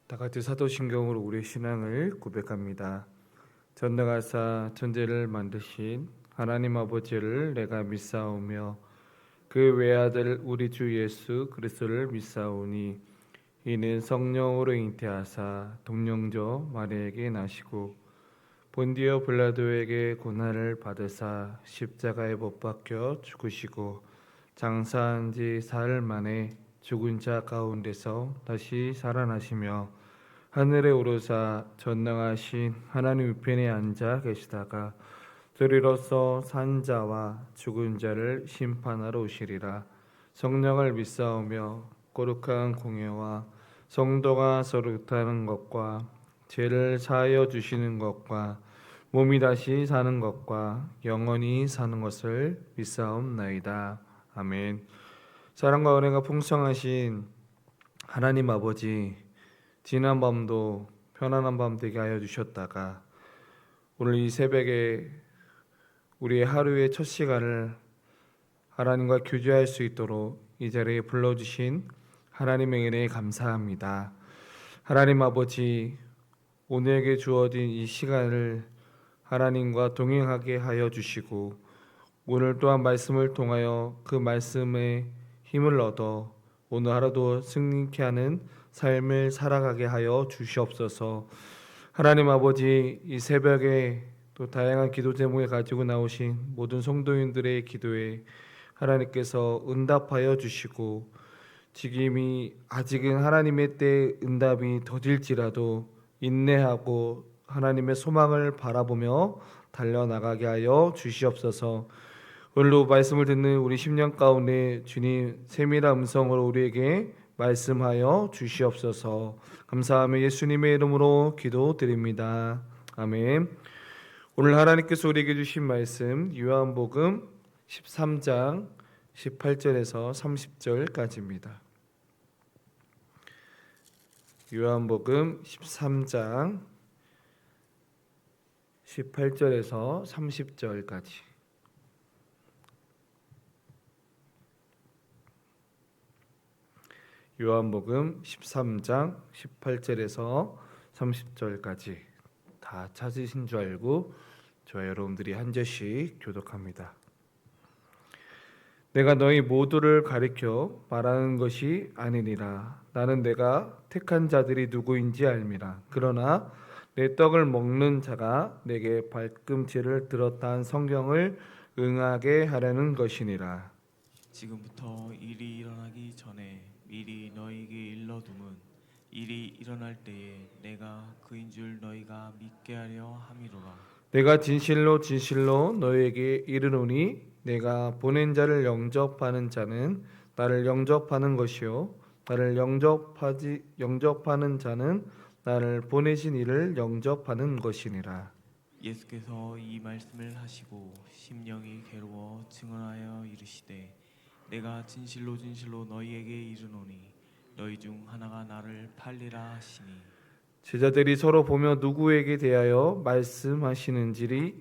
다 같이 사도신경으로 우리의 신앙을 고백합니다. 전능하사 천지를 만드신 하나님 아버지를 내가 믿사오며 그 외아들 우리 주 예수 그리스도를 믿사오니 이는 성령으로 잉태하사 동령조 마리아에게 나시고 본디오 빌라도에게 고난을 받으사 십자가에 못 박혀 죽으시고 장사한 지 사흘 만에 죽은 자 가운데서 다시 살아나시며 하늘에 오르사 전능하신 하나님 우편에 앉아 계시다가 들이로서 산 자와 죽은 자를 심판하러 오시리라. 성령을 믿사오며 거룩한 공예와 성도가 서로 의탁하는 것과 죄를 사하여 주시는 것과 몸이 다시 사는 것과 영원히 사는 것을 믿사옵나이다. 아멘. 사랑과 은혜가 풍성하신 하나님 아버지, 지난 밤도 편안한 밤 되게 하여 주셨다가 오늘 이 새벽에 우리의 하루의 첫 시간을 하나님과 교제할 수 있도록 이 자리에 불러주신 하나님의 은혜에 감사합니다. 하나님 아버지, 오늘에게 주어진 이 시간을 하나님과 동행하게 하여 주시고 오늘 또한 말씀을 통하여 그 말씀에 힘을 얻어 오늘 하루도 승리케 하는 삶을 살아가게 하여 주시옵소서. 하나님 아버지, 이 새벽에 또 다양한 기도 제목을 가지고 나오신 모든 성도인들의 기도에 하나님께서 응답하여 주시고 지금이 아직은 하나님의 때 응답이 더딜지라도 인내하고 하나님의 소망을 바라보며 달려나가게 하여 주시옵소서. 오늘도 말씀을 듣는 우리 심령 가운데 주님 세밀한 음성으로 우리에게 말씀하여 주시옵소서. 감사하며 예수님의 이름으로 기도드립니다. 아멘. 오늘 하나님께서 우리에게 주신 말씀 요한복음 13장 18절에서 30절까지입니다. 요한복음 13장 18절에서 30절까지. 요한복음 13장 18절에서 30절까지 다 찾으신 줄 알고 저와 여러분들이 한 절씩 교독합니다. 내가 너희 모두를 가리켜 말하는 것이 아니니라. 나는 내가 택한 자들이 누구인지 알미라. 그러나 내 떡을 먹는 자가 내게 발꿈치를 들었다 한 성경을 응하게 하려는 것이니라. 지금부터 일이 일어나기 전에 미리 너희에게 일러둠은 일이 일어날 때에 내가 그인 줄 너희가 믿게 하려 함이로라. 내가 진실로 진실로 너희에게 이르노니 내가 보낸 자를 영접하는 자는 나를 영접하는 것이요 나를 영접하는 자는 나를 보내신 이를 영접하는 것이니라. 예수께서 이 말씀을 하시고 심령이 괴로워 증언하여 이르시되 내가 진실로 진실로 너희에게 이르노니 너희 중 하나가 나를 팔리라 하시니. 제자들이 서로 보며 누구에게 대하여 말씀하시는지를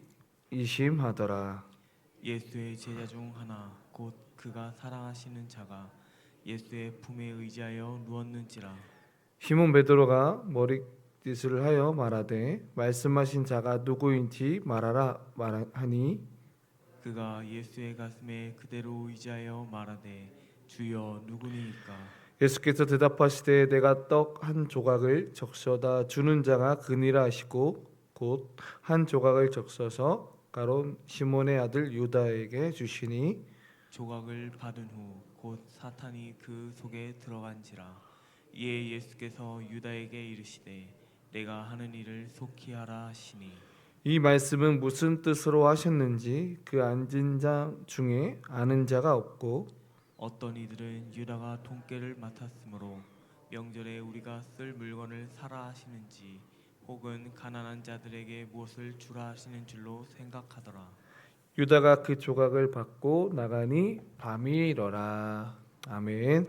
의심하더라. 예수의 제자 중 하나 곧 그가 사랑하시는 자가 예수의 품에 의지하여 누웠는지라. 시몬 베드로가 머리짓을 하여 말하되 말씀하신 자가 누구인지 말하라 하니 그가 예수의 가슴에 그대로 의지하여 말하되 주여 누구니이까. 예수께서 대답하시되 내가 떡 한 조각을 적셔다 주는 자가 그니라 하시고 곧 한 조각을 적셔서 가론 시몬의 아들 유다에게 주시니 조각을 받은 후 곧 사탄이 그 속에 들어간지라. 이에 예수께서 유다에게 이르시되 내가 하는 일을 속히 하라 하시니. 이 말씀은 무슨 뜻으로 하셨는지 그 앉은 자 중에 아는 자가 없고 어떤 이들은 유다가 통깨를 맡았으므로 명절에 우리가 쓸 물건을 사라 하시는지 혹은 가난한 자들에게 무엇을 주라 하시는 줄로 생각하더라. 유다가 그 조각을 받고 나가니 밤이 이러라. 아멘.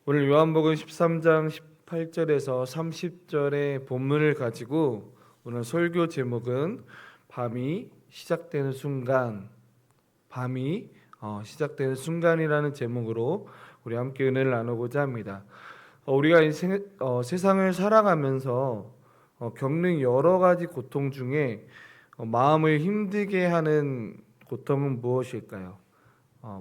오늘 요한복음 13장 18절에서 30절의 본문을 가지고 오늘 설교 제목은 밤이 시작되는 순간이라는 제목으로 우리 함께 은혜를 나누고자 합니다. 우리가 세상을 살아가면서 겪는 여러 가지 고통 중에 마음을 힘들게 하는 고통은 무엇일까요?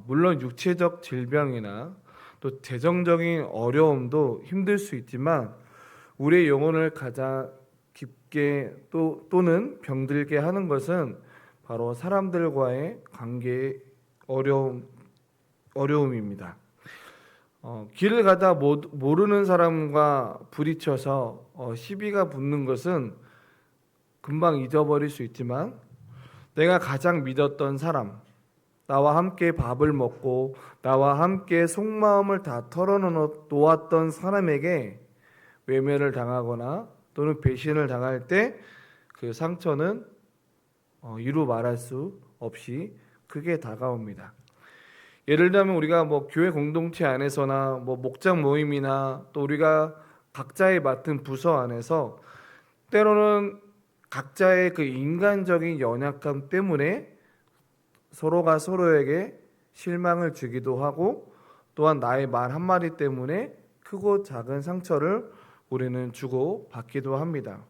물론 육체적 질병이나 또 재정적인 어려움도 힘들 수 있지만 우리의 영혼을 가장 깊게 또는 병들게 하는 것은 바로 사람들과의 관계의 어려움입니다. 길을 가다 모르는 사람과 부딪혀서 시비가 붙는 것은 금방 잊어버릴 수 있지만 내가 가장 믿었던 사람, 나와 함께 밥을 먹고 나와 함께 속마음을 다 털어놓았던 사람에게 외면을 당하거나 또는 배신을 당할 때 그 상처는 이루 말할 수 없이 크게 다가옵니다. 예를 들면 우리가 교회 공동체 안에서나 목장 모임이나 또 우리가 각자의 맡은 부서 안에서 때로는 각자의 그 인간적인 연약함 때문에 서로가 서로에게 실망을 주기도 하고 또한 나의 말 한마디 때문에 크고 작은 상처를 우리는 주고 받기도 합니다.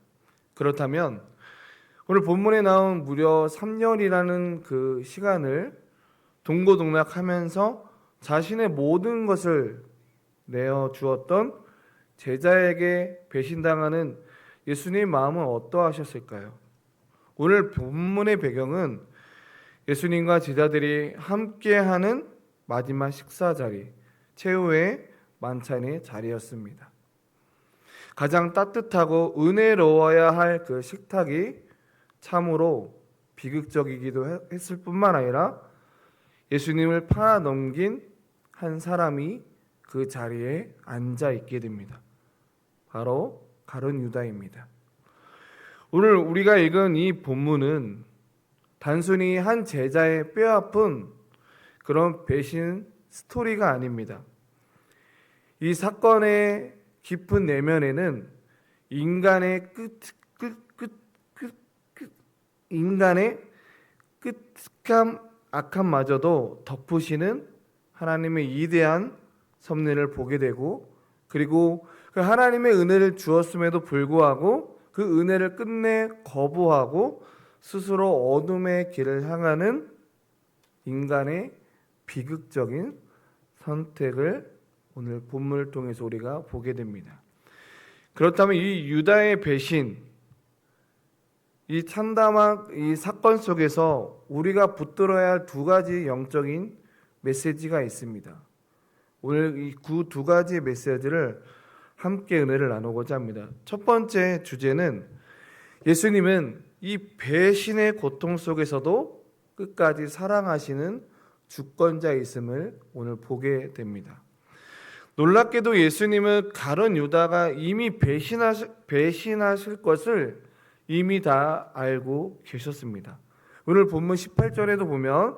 그렇다면 오늘 본문에 나온 무려 3년이라는 그 시간을 동고동락하면서 자신의 모든 것을 내어 주었던 제자에게 배신당하는 예수님의 마음은 어떠하셨을까요? 오늘 본문의 배경은 예수님과 제자들이 함께하는 마지막 식사 자리, 최후의 만찬의 자리였습니다. 가장 따뜻하고 은혜로워야 할 그 식탁이 참으로 비극적이기도 했을 뿐만 아니라 예수님을 팔아넘긴 한 사람이 그 자리에 앉아 있게 됩니다. 바로 가룟 유다입니다. 오늘 우리가 읽은 이 본문은 단순히 한 제자의 뼈아픈 그런 배신 스토리가 아닙니다. 이 사건의 깊은 내면에는 인간의 끝함 악함마저도 덮으시는 하나님의 위대한 섭리를 보게 되고 그리고 그 하나님의 은혜를 주었음에도 불구하고 그 은혜를 끝내 거부하고 스스로 어둠의 길을 향하는 인간의 비극적인 선택을 오늘 본문을 통해서 우리가 보게 됩니다. 그렇다면 이 유다의 배신, 이 참담한 이 사건 속에서 우리가 붙들어야 할 두 가지 영적인 메시지가 있습니다. 오늘 이 두 가지의 메시지를 함께 은혜를 나누고자 합니다. 첫 번째 주제는 예수님은 이 배신의 고통 속에서도 끝까지 사랑하시는 주권자이심을 오늘 보게 됩니다. 놀랍게도 예수님은 가룟 유다가 이미 배신하실 것을 이미 다 알고 계셨습니다. 오늘 본문 18절에도 보면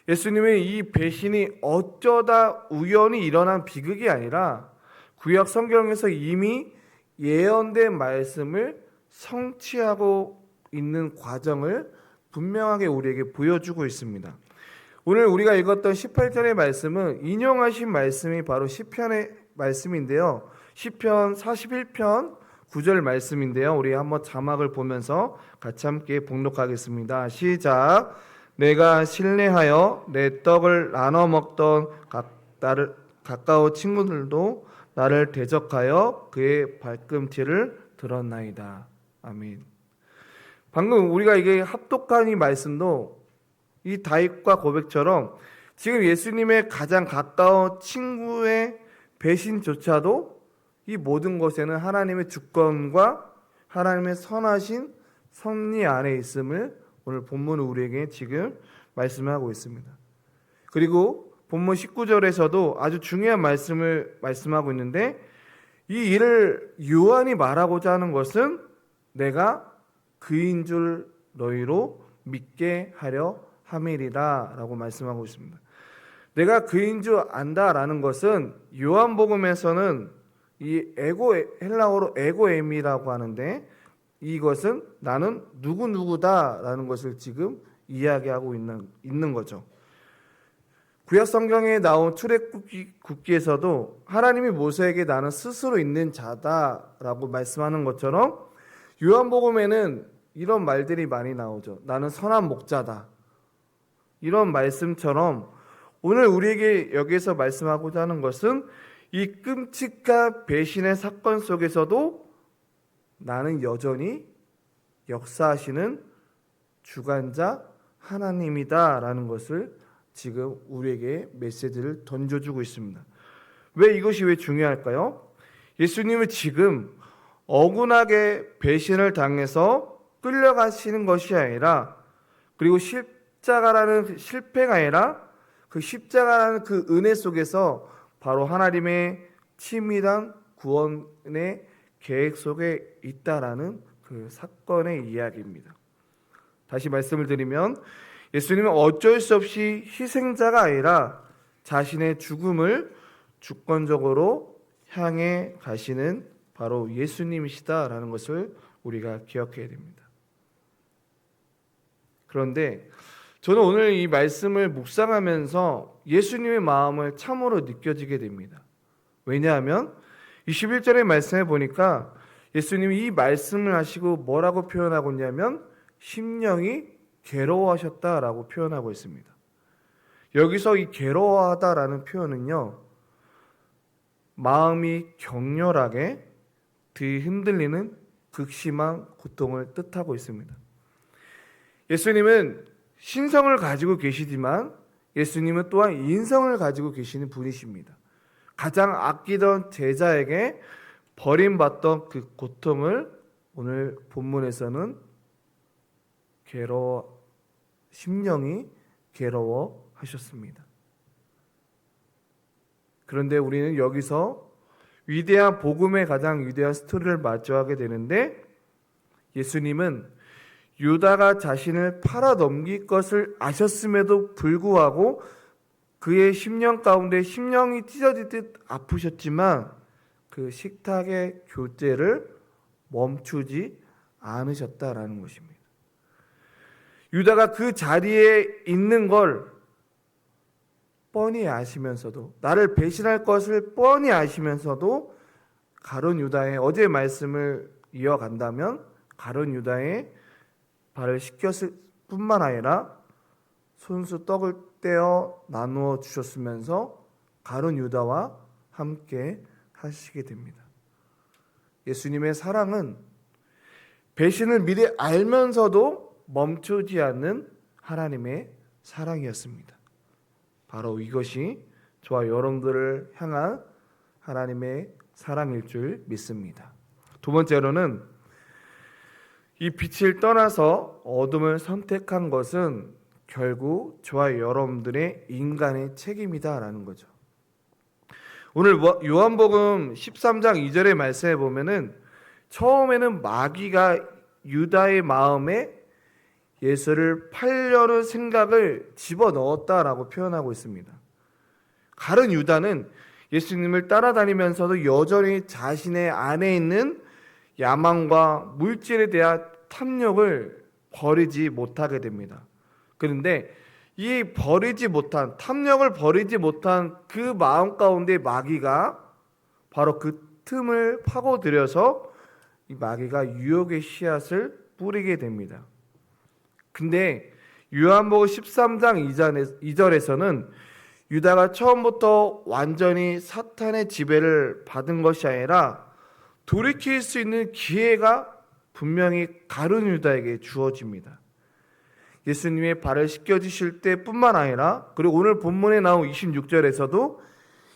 예수님의 이 배신이 어쩌다 우연히 일어난 비극이 아니라 구약 성경에서 이미 예언된 말씀을 성취하고 있는 과정을 분명하게 우리에게 보여주고 있습니다. 오늘 우리가 읽었던 18절의 말씀은 인용하신 말씀이 바로 시편의 말씀인데요. 시편 41편 9절 말씀인데요. 우리 한번 자막을 보면서 같이 함께 봉독하겠습니다. 시작. 내가 신뢰하여 내 떡을 나눠 먹던 나를 가까운 친구들도 나를 대적하여 그의 발꿈치를 들었나이다. 아멘. 방금 우리가 이게 합독한 이 말씀도 이 다윗과 고백처럼 지금 예수님의 가장 가까운 친구의 배신조차도 이 모든 것에는 하나님의 주권과 하나님의 선하신 섭리 안에 있음을 오늘 본문은 우리에게 지금 말씀하고 있습니다. 그리고 본문 19절에서도 아주 중요한 말씀을 말씀하고 있는데 이 일을 요한이 말하고자 하는 것은 내가 그인 줄 너희로 믿게 하려 함이리라 라고 말씀하고 있습니다. 내가 그인 줄 안다라는 것은 요한복음에서는 이 헬라어로 에고엠이라고 하는데 이것은 나는 누구누구다라는 것을 지금 이야기하고 있는 거죠. 구약 성경에 나온 출애굽기에서도 하나님이 모세에게 나는 스스로 있는 자다라고 말씀하는 것처럼 요한복음에는 이런 말들이 많이 나오죠. 나는 선한 목자다. 이런 말씀처럼 오늘 우리에게 여기에서 말씀하고자 하는 것은 이 끔찍한 배신의 사건 속에서도 나는 여전히 역사하시는 주관자 하나님이다라는 것을 지금 우리에게 메시지를 던져주고 있습니다. 이것이 왜 중요할까요? 예수님은 지금 억울하게 배신을 당해서 끌려가시는 것이 아니라, 그리고 십자가라는 실패가 아니라 그 십자가라는 그 은혜 속에서 바로 하나님의 치밀한 구원의 계획 속에 있다라는 그 사건의 이야기입니다. 다시 말씀을 드리면 예수님은 어쩔 수 없이 희생자가 아니라 자신의 죽음을 주권적으로 향해 가시는 바로 예수님이시다라는 것을 우리가 기억해야 됩니다. 그런데 저는 오늘 이 말씀을 묵상하면서 예수님의 마음을 참으로 느껴지게 됩니다. 왜냐하면 21절의 말씀에 보니까 예수님이 이 말씀을 하시고 뭐라고 표현하고 있냐면 심령이 괴로워하셨다라고 표현하고 있습니다. 여기서 이 괴로워하다라는 표현은요, 마음이 격렬하게 뒤흔들리는 극심한 고통을 뜻하고 있습니다. 예수님은 신성을 가지고 계시지만 예수님은 또한 인성을 가지고 계시는 분이십니다. 가장 아끼던 제자에게 버림받던 그 고통을 오늘 본문에서는 심령이 괴로워하셨습니다. 그런데 우리는 여기서 위대한 복음의 가장 위대한 스토리를 마주하게 되는데, 예수님은 유다가 자신을 팔아 넘길 것을 아셨음에도 불구하고 그의 심령 가운데 심령이 찢어지듯 아프셨지만 그 식탁의 교제를 멈추지 않으셨다라는 것입니다. 유다가 그 자리에 있는 걸 뻔히 아시면서도, 나를 배신할 것을 뻔히 아시면서도 가룟 유다의 어제 말씀을 이어간다면 가룟 유다의 발을 씻겼을 뿐만 아니라 손수 떡을 떼어 나누어 주셨으면서 가룟 유다와 함께 하시게 됩니다. 예수님의 사랑은 배신을 미리 알면서도 멈추지 않는 하나님의 사랑이었습니다. 바로 이것이 저와 여러분들을 향한 하나님의 사랑일 줄 믿습니다. 두 번째로는 이 빛을 떠나서 어둠을 선택한 것은 결국 저와 여러분들의 인간의 책임이다라는 거죠. 오늘 요한복음 13장 2절의 말씀에 보면은 처음에는 마귀가 유다의 마음에 예수를 팔려는 생각을 집어넣었다라고 표현하고 있습니다. 가룟 유다는 예수님을 따라다니면서도 여전히 자신의 안에 있는 야망과 물질에 대한 탐욕을 버리지 못하게 됩니다. 그런데 이 탐욕을 버리지 못한 그 마음 가운데 마귀가 바로 그 틈을 파고들여서 이 마귀가 유혹의 씨앗을 뿌리게 됩니다. 근데 요한복음 13장 2절에서는 유다가 처음부터 완전히 사탄의 지배를 받은 것이 아니라 돌이킬 수 있는 기회가 분명히 가룟 유다에게 주어집니다. 예수님의 발을 씻겨주실 때뿐만 아니라, 그리고 오늘 본문에 나온 26절에서도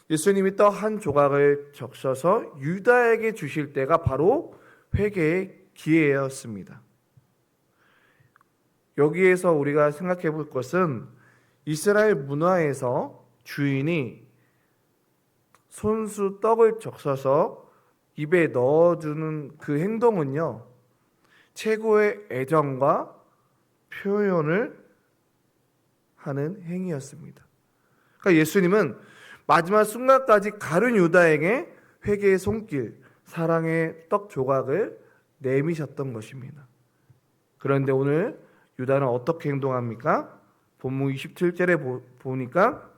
예수님이 떡 한 조각을 적셔서 유다에게 주실 때가 바로 회개의 기회였습니다. 여기에서 우리가 생각해 볼 것은 이스라엘 문화에서 주인이 손수 떡을 적셔서 입에 넣어주는 그 행동은요, 최고의 애정과 표현을 하는 행위였습니다. 그러니까 예수님은 마지막 순간까지 가룟 유다에게 회개의 손길, 사랑의 떡 조각을 내미셨던 것입니다. 그런데 오늘 유다는 어떻게 행동합니까? 본문 27절에 보니까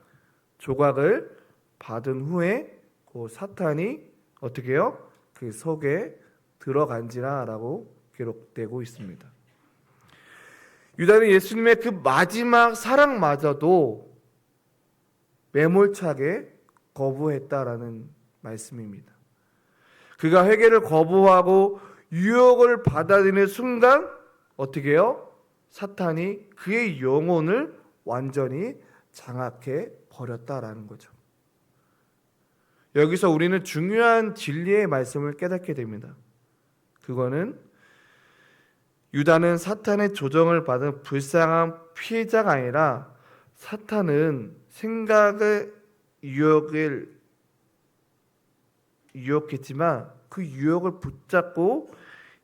조각을 받은 후에 그 사탄이 어떻게 해요? 그 속에 들어간지라라고 기록되고 있습니다. 유다는 예수님의 그 마지막 사랑마저도 매몰차게 거부했다라는 말씀입니다. 그가 회개를 거부하고 유혹을 받아들이는 순간 어떻게 해요? 사탄이 그의 영혼을 완전히 장악해 버렸다라는 거죠. 여기서 우리는 중요한 진리의 말씀을 깨닫게 됩니다. 그거는 유다는 사탄의 조정을 받은 불쌍한 피해자가 아니라 사탄은 생각의 유혹했지만 그 유혹을 붙잡고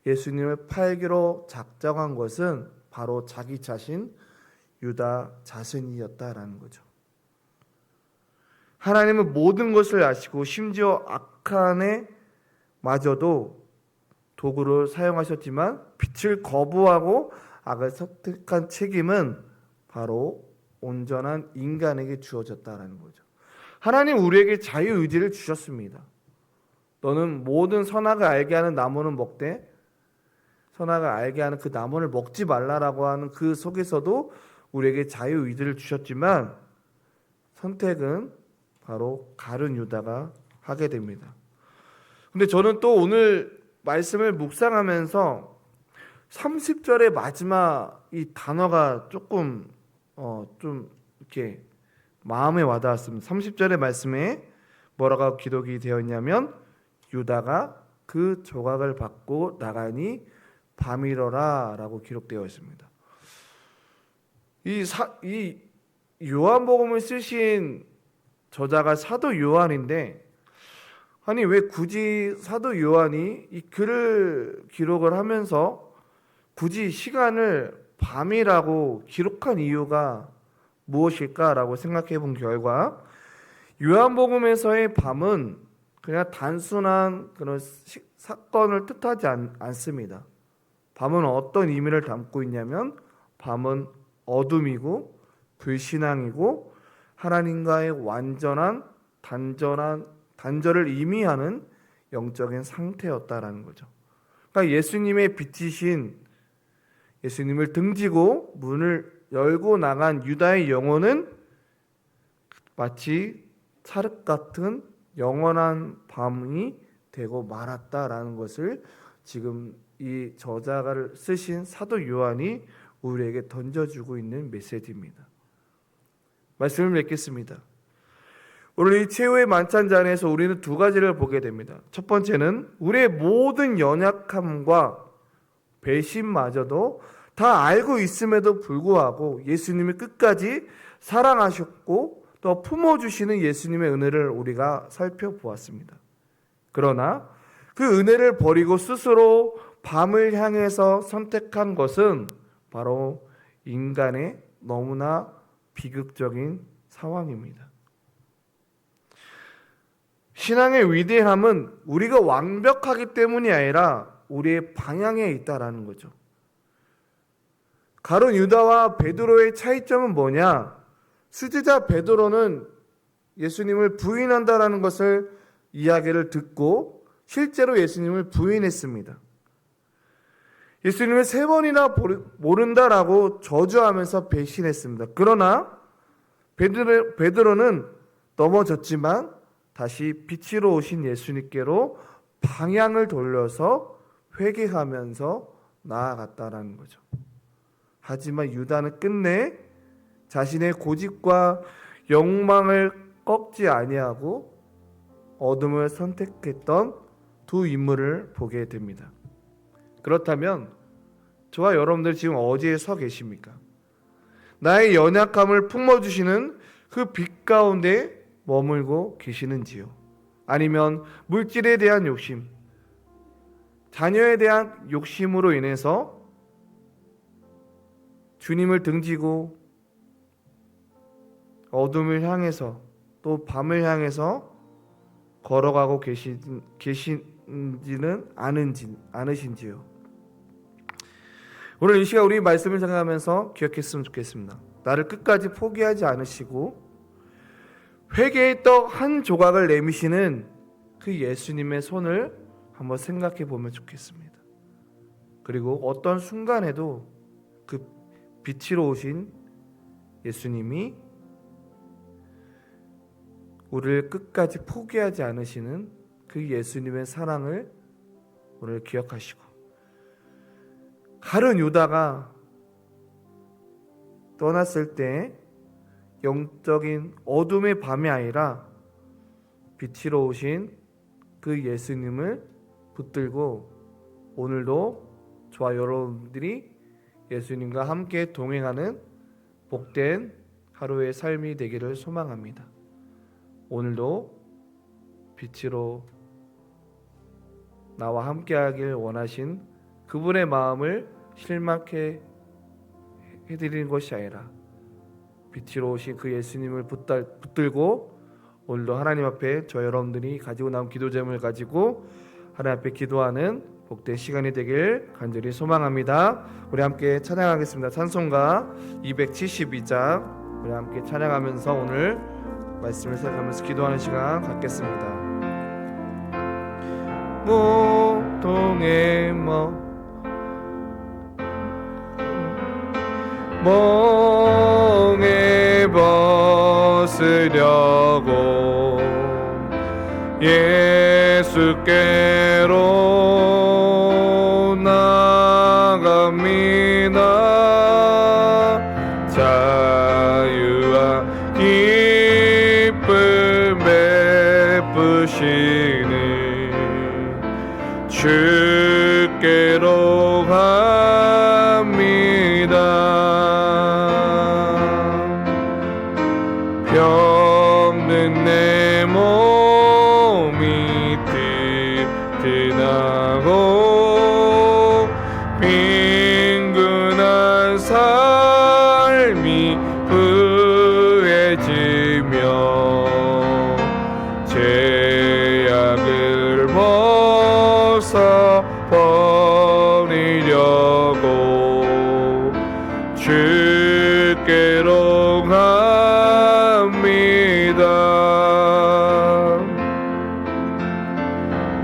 예수님을 팔기로 작정한 것은 바로 자기 자신 유다 자신이었다라는 거죠. 하나님은 모든 것을 아시고 심지어 악한에 마저도 도구를 사용하셨지만 빛을 거부하고 악을 선택한 책임은 바로 온전한 인간에게 주어졌다라는 거죠. 하나님 우리에게 자유의지를 주셨습니다. 너는 모든 선악을 알게 하는 나무는 먹되 선악을 알게 하는 그 나무를 먹지 말라라고 하는 그 속에서도 우리에게 자유의지를 주셨지만 선택은 바로 가룟 유다가 하게 됩니다. 근데 저는 또 오늘 말씀을 묵상하면서 30절의 마지막 이 단어가 조금 좀 이렇게 마음에 와닿았습니다. 30절의 말씀에 뭐라고 기록이 되어 있냐면 유다가 그 조각을 받고 나가니 밤이러라 라고 기록되어 있습니다. 이 요한복음을 쓰신 저자가 사도 요한인데 아니 왜 굳이 사도 요한이 이 글을 기록을 하면서 굳이 시간을 밤이라고 기록한 이유가 무엇일까라고 생각해 본 결과 요한복음에서의 밤은 그냥 단순한 그런 사건을 뜻하지 않습니다. 밤은 어떤 의미를 담고 있냐면 밤은 어둠이고 불신앙이고 하나님과의 완전한 단절을 의미하는 영적인 상태였다라는 거죠. 그러니까 예수님의 빛이신 예수님을 등지고 문을 열고 나간 유다의 영혼은 마치 찰흙 같은 영원한 밤이 되고 말았다라는 것을 지금 이 저자가 쓰신 사도 요한이 우리에게 던져주고 있는 메시지입니다. 말씀을 맺겠습니다. 오늘 이 최후의 만찬잔에서 우리는 두 가지를 보게 됩니다. 첫 번째는 우리의 모든 연약함과 배신마저도 다 알고 있음에도 불구하고 예수님이 끝까지 사랑하셨고 또 품어주시는 예수님의 은혜를 우리가 살펴보았습니다. 그러나 그 은혜를 버리고 스스로 밤을 향해서 선택한 것은 바로 인간의 너무나 비극적인 상황입니다. 신앙의 위대함은 우리가 완벽하기 때문이 아니라 우리의 방향에 있다라는 거죠. 가룟 유다와 베드로의 차이점은 뭐냐? 수제자 베드로는 예수님을 부인한다라는 것을 이야기를 듣고 실제로 예수님을 부인했습니다. 예수님을 3번이나 모른다라고 저주하면서 배신했습니다. 그러나 베드로는 넘어졌지만 다시 빛으로 오신 예수님께로 방향을 돌려서 회개하면서 나아갔다라는 거죠. 하지만 유다는 끝내 자신의 고집과 욕망을 꺾지 아니하고 어둠을 선택했던 두 인물을 보게 됩니다. 그렇다면 저와 여러분들 지금 어디에 서 계십니까? 나의 연약함을 품어주시는 그 빛 가운데 머물고 계시는지요? 아니면 물질에 대한 욕심, 자녀에 대한 욕심으로 인해서 주님을 등지고 어둠을 향해서 또 밤을 향해서 걸어가고 계신지는 않으신지요? 오늘 이 시간 우리 말씀을 생각하면서 기억했으면 좋겠습니다. 나를 끝까지 포기하지 않으시고 회개의 떡 한 조각을 내미시는 그 예수님의 손을 한번 생각해 보면 좋겠습니다. 그리고 어떤 순간에도 그 빛으로 오신 예수님이 우리를 끝까지 포기하지 않으시는 그 예수님의 사랑을 오늘 기억하시고, 가룟 유다가 떠났을 때 영적인 어둠의 밤이 아니라 빛으로 오신 그 예수님을 붙들고 오늘도 저와 여러분들이 예수님과 함께 동행하는 복된 하루의 삶이 되기를 소망합니다. 오늘도 빛으로 나와 함께하길 원하신 그분의 마음을 실망케 해드리는 것이 아니라 빛으로 오신 그 예수님을 붙들고 오늘도 하나님 앞에 저 여러분들이 가지고 나온 기도 제목을 가지고 하나님 앞에 기도하는 복된 시간이 되길 간절히 소망합니다. 우리 함께 찬양하겠습니다. 찬송가 272장 우리 함께 찬양하면서 오늘 말씀을 생각하면서 기도하는 시간 갖겠습니다. 모통의 멍에 벗으려고 예수께로 나갑니다. 자유와 기쁨 베푸시는 주께로 병든 내 몸이 튼튼하고 빈곤한 삶이 부해지며 죄악을 벗어버리려고 주께로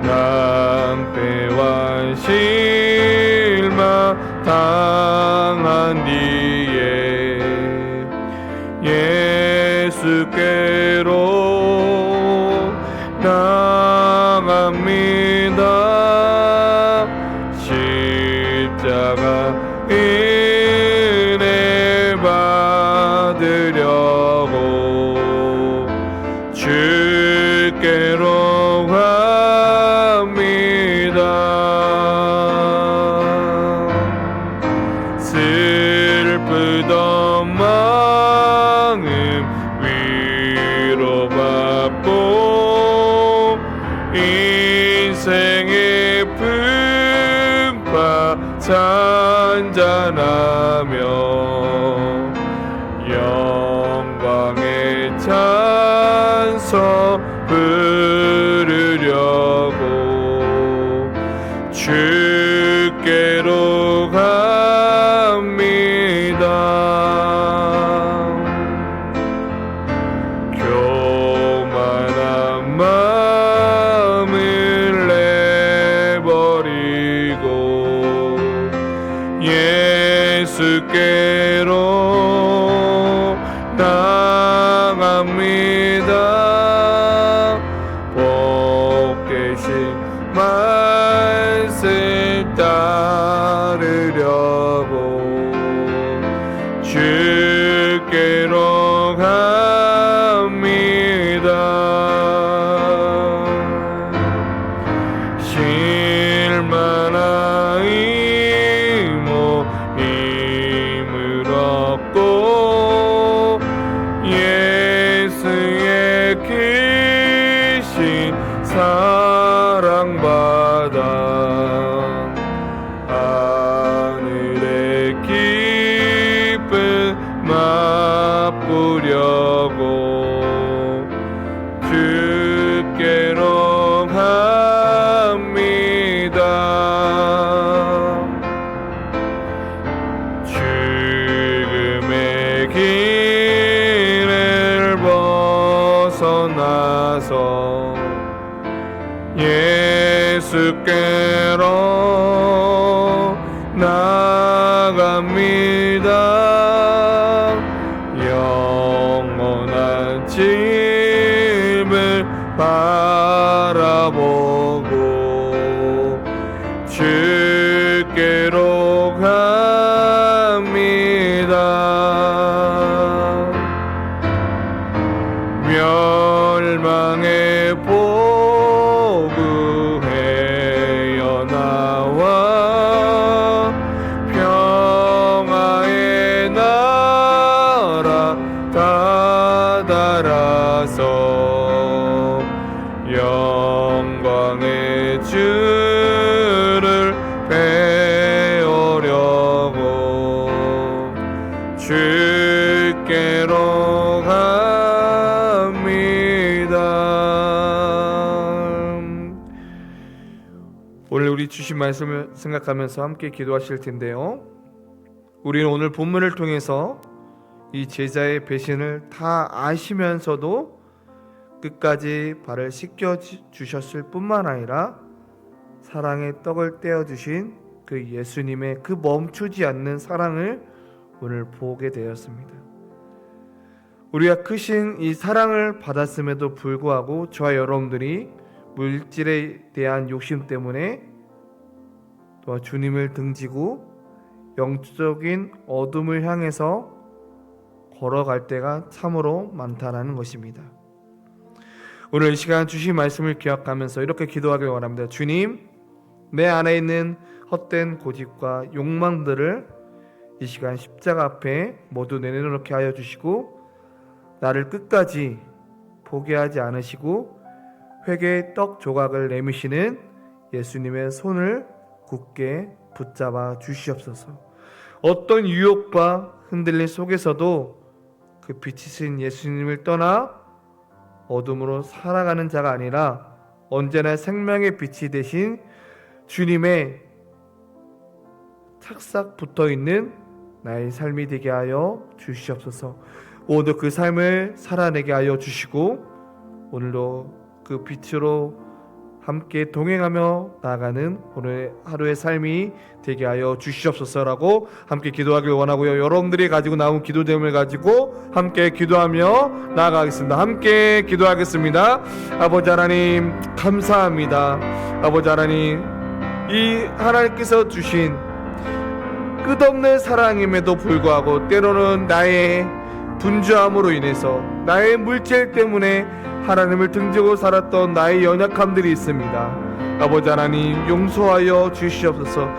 낭패와 실망 당한 뒤에 예수께로 나갑니다. 십자가 은혜 받으려고 주께로 슬프던 마음 위로받고 인생의 풍파 잔잔하며 영광의 찬송 부르려고 주께로 교만한 마음을 내버리고 예수께로 나갑니다. 복되신 말씀 따르려고 주께로 갑니다. 실만하이모 힘을 얻고 예수의 크신 사랑받아 하늘의 기쁨 맛보려고 주께로 갑니다. 죽음의 길을 벗어나고 따라서 예수께로 나갑니다. 영원한 집을 바라보고 주께로 갑니다. 멸망의 보구에 나와 평화의 나라 다다라서 영광의 주를 배우려고 주께로 오늘 우리 주신 말씀을 생각하면서 함께 기도하실 텐데요. 우리는 오늘 본문을 통해서 이 제자의 배신을 다 아시면서도 끝까지 발을 씻겨 주셨을 뿐만 아니라 사랑의 떡을 떼어 주신 그 예수님의 그 멈추지 않는 사랑을 오늘 보게 되었습니다. 우리가 크신 이 사랑을 받았음에도 불구하고 저와 여러분들이 물질에 대한 욕심 때문에 또 주님을 등지고 영적인 어둠을 향해서 걸어갈 때가 참으로 많다라는 것입니다. 오늘 이 시간 주신 말씀을 기억하면서 이렇게 기도하길 원합니다. 주님, 내 안에 있는 헛된 고집과 욕망들을 이 시간 십자가 앞에 모두 내려놓게 하여 주시고 나를 끝까지 포기하지 않으시고 회개의 떡 조각을 내미시는 예수님의 손을 굳게 붙잡아 주시옵소서. 어떤 유혹과 흔들림 속에서도 그 빛이신 예수님을 떠나 어둠으로 살아가는 자가 아니라 언제나 생명의 빛이 되신 주님의 착싹 붙어있는 나의 삶이 되게 하여 주시옵소서. 오늘도 그 삶을 살아내게 하여 주시고 오늘도 그 빛으로 함께 동행하며 나아가는 오늘 하루의 삶이 되게 하여 주시옵소서라고 함께 기도하길 원하고요. 여러분들이 가지고 나온 기도 제목을 가지고 함께 기도하며 나아가겠습니다. 함께 기도하겠습니다. 아버지 하나님 감사합니다. 아버지 하나님, 이 하나님께서 주신 끝없는 사랑임에도 불구하고 때로는 나의 분주함으로 인해서 나의 물질 때문에 하나님을 등지고 살았던 나의 연약함들이 있습니다. 아버지 하나님 용서하여 주시옵소서.